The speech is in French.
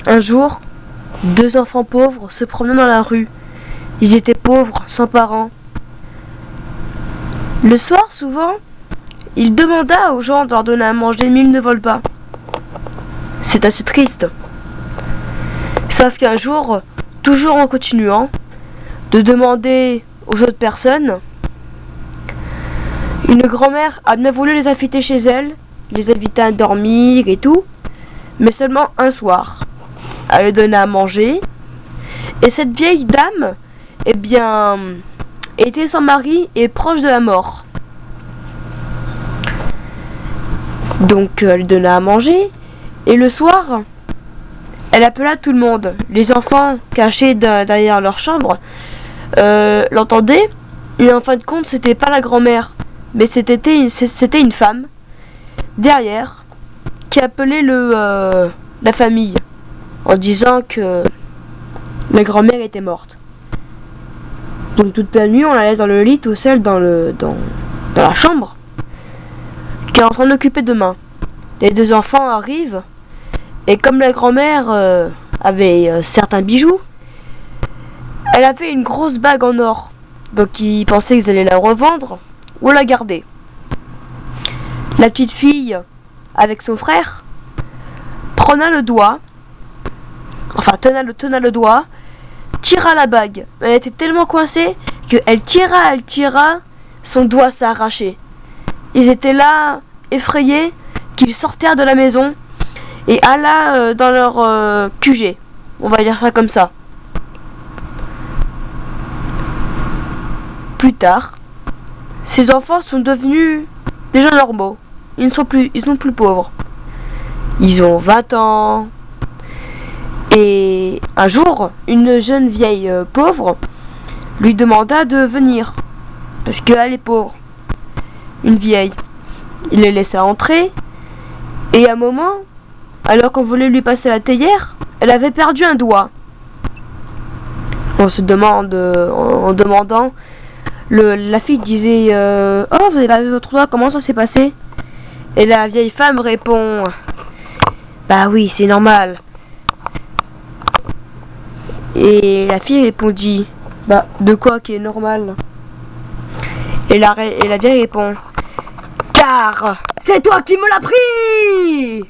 Un jour, deux enfants pauvres se promenaient dans la rue. Ils étaient pauvres, sans parents. Le soir, souvent, il demanda aux gens de leur donner à manger, mais ils ne veulent pas. C'est assez triste. Sauf qu'un jour, toujours en continuant de demander aux autres personnes, une grand-mère a bien voulu les inviter chez elle, les inviter à dormir et tout, mais seulement un soir. Elle leur donnait à manger, et cette vieille dame, eh bien, était sans mari et proche de la mort. Donc elle donna à manger, et le soir, elle appela tout le monde. Les enfants, cachés derrière leur chambre, l'entendaient, et en fin de compte, c'était pas la grand-mère, mais c'était une femme, derrière, qui appelait la famille, en disant que la grand-mère était morte. Donc toute la nuit, on la laisse dans le lit tout seul dans la chambre, qui est en train d'occuper de main. Les deux enfants arrivent, et comme la grand-mère avait certains bijoux, elle avait une grosse bague en or. Donc ils pensaient qu'ils allaient la revendre ou la garder. La petite fille, avec son frère, tenait le doigt, tira la bague. Elle était tellement coincée qu'elle tira, son doigt s'est arraché. Ils étaient là, effrayés, qu'ils sortirent de la maison et alla dans leur QG. On va dire ça comme ça. Plus tard, ces enfants sont devenus des gens normaux. Ils sont plus pauvres. Ils ont 20 ans. Et un jour, une jeune vieille pauvre lui demanda de venir. Parce qu'elle est pauvre. Une vieille. Il les laissa entrer. Et à un moment, alors qu'on voulait lui passer la théière, elle avait perdu un doigt. On se demande, en demandant, la fille disait oh, vous avez perdu votre doigt, comment ça s'est passé? Et la vieille femme répond bah oui, c'est normal. Et la fille répondit bah de quoi qui est normal? Et la vieille répond car c'est toi qui me l'as pris.